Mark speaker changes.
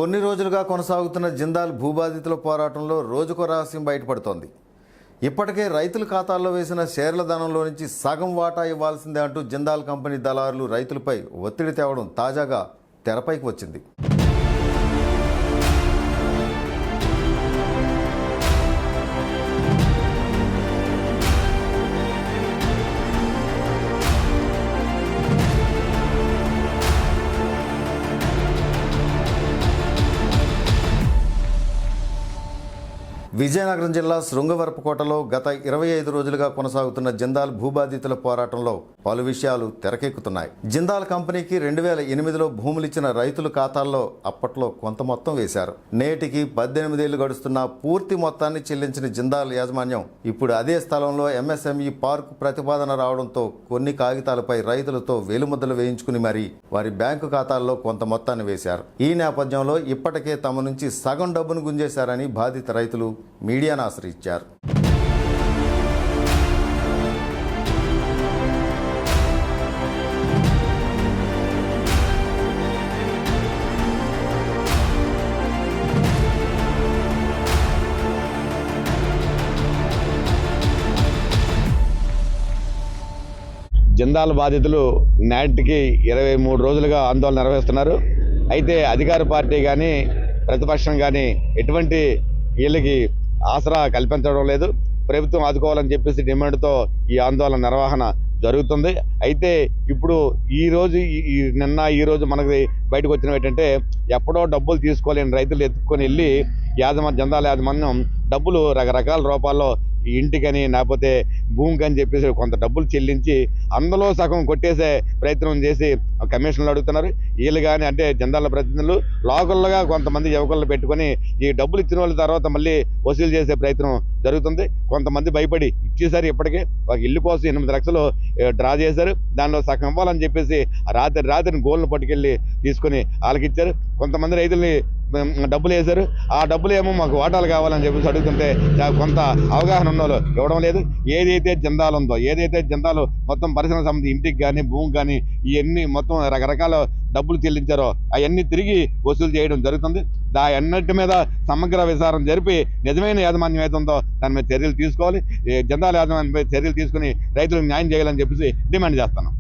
Speaker 1: కొన్ని రోజులుగా కొనసాగుతున్న జిందాల్ భూబాధితుల పోరాటంలో రోజుకో రహస్యం బయటపడుతోంది. ఇప్పటికే రైతుల ఖాతాల్లో వేసిన షేర్ల ధనంలో నుంచి సగం వాటా ఇవ్వాల్సిందే అంటూ జిందాల్ కంపెనీ దళారులు రైతులపై ఒత్తిడి తేవడం తాజాగా తెరపైకి వచ్చింది. విజయనగరం జిల్లా శృంగవరపుకోటలో గత 25 రోజులుగా కొనసాగుతున్న జిందాల్ భూబాధితుల పోరాటంలో పలు విషయాలు తెరకెక్కుతున్నాయి. జిందాల్ కంపెనీకి 2008లో భూములిచ్చిన రైతుల ఖాతాల్లో అప్పట్లో కొంత మొత్తం వేశారు. నేటికి 18 ఏళ్లు గడుస్తున్నా పూర్తి మొత్తాన్ని చెల్లించిన జిందాల్ యాజమాన్యం ఇప్పుడు అదే స్థలంలో ఎంఎస్ఎంఈ పార్కు ప్రతిపాదన రావడంతో కొన్ని కాగితాలపై రైతులతో వేలుముద్రలు వేయించుకుని మరీ వారి బ్యాంకు ఖాతాల్లో కొంత మొత్తాన్ని వేశారు. ఈ నేపథ్యంలో ఇప్పటికే తమ నుంచి సగం డబ్బును గుంజేశారని బాధిత రైతులు మీడియాను ఆశ్రయించారు.
Speaker 2: జిందాల్ బాధితులు నాటికి 23 రోజులుగా ఆందోళన నిర్వహిస్తున్నారు. అయితే అధికార పార్టీ కానీ ప్రతిపక్షం కానీ ఎటువంటి వీళ్ళకి ఆసరా కల్పించడం లేదు. ప్రభుత్వం ఆదుకోవాలని చెప్పేసి డిమాండ్తో ఈ ఆందోళన నిర్వహణ జరుగుతుంది. అయితే ఇప్పుడు నిన్న ఈ రోజు మనకి బయటకు వచ్చినవి ఏంటంటే, ఎప్పుడో డబ్బులు తీసుకోలేని రైతులు ఎత్తుకొని వెళ్ళి జిందాల్ యాజమాన్యం డబ్బులు రకరకాల రూపాల్లో ఇంటికని లేకపోతే భూమికి అని చెప్పేసి కొంత డబ్బులు చెల్లించి అందులో సగం కొట్టేసే ప్రయత్నం చేసి కమిషన్లు అడుగుతున్నారు. వీళ్ళు కానీ అంటే జిందాల్ ప్రతినిధులు లోకల్గా కొంతమంది యువకులను పెట్టుకొని ఈ డబ్బులు ఇచ్చిన వాళ్ళ తర్వాత మళ్ళీ వసూలు చేసే ప్రయత్నం జరుగుతుంది. కొంతమంది భయపడి ఇచ్చేసారు. ఇప్పటికే ఒక ఇల్లు కోసం 8 లక్షలు డ్రా చేశారు. దానిలో సగం ఇవ్వాలని చెప్పేసి రాత్రిని గోల్ని పట్టుకెళ్ళి తీసుకొని వాళ్ళకి ఇచ్చారు. కొంతమంది రైతుల్ని డబ్బులు వేశారు. ఆ డబ్బులు ఏమో మాకు వాటాలు కావాలని చెప్పేసి అడుగుతుంటే కొంత అవగాహన ఉన్నోళ్ళు ఇవ్వడం లేదు. ఏదైతే జిందాల్ ఉందో, ఏదైతే జిందాల్ మొత్తం పరిశ్రమ సమితి ఇంటికి కానీ భూమికి కానీ ఇవన్నీ మొత్తం రకరకాల డబ్బులు చెల్లించారో అవన్నీ తిరిగి వసూలు చేయడం జరుగుతుంది. అన్నిటి మీద సమగ్ర విచారణ జరిపి నిజమైన యాజమాన్యం ఏది ఉందో దాని మీద చర్యలు తీసుకోవాలి. జిందాల్ యాజమాన్యంపై చర్యలు తీసుకుని రైతులకు న్యాయం చేయాలని చెప్పేసి డిమాండ్ చేస్తున్నాం.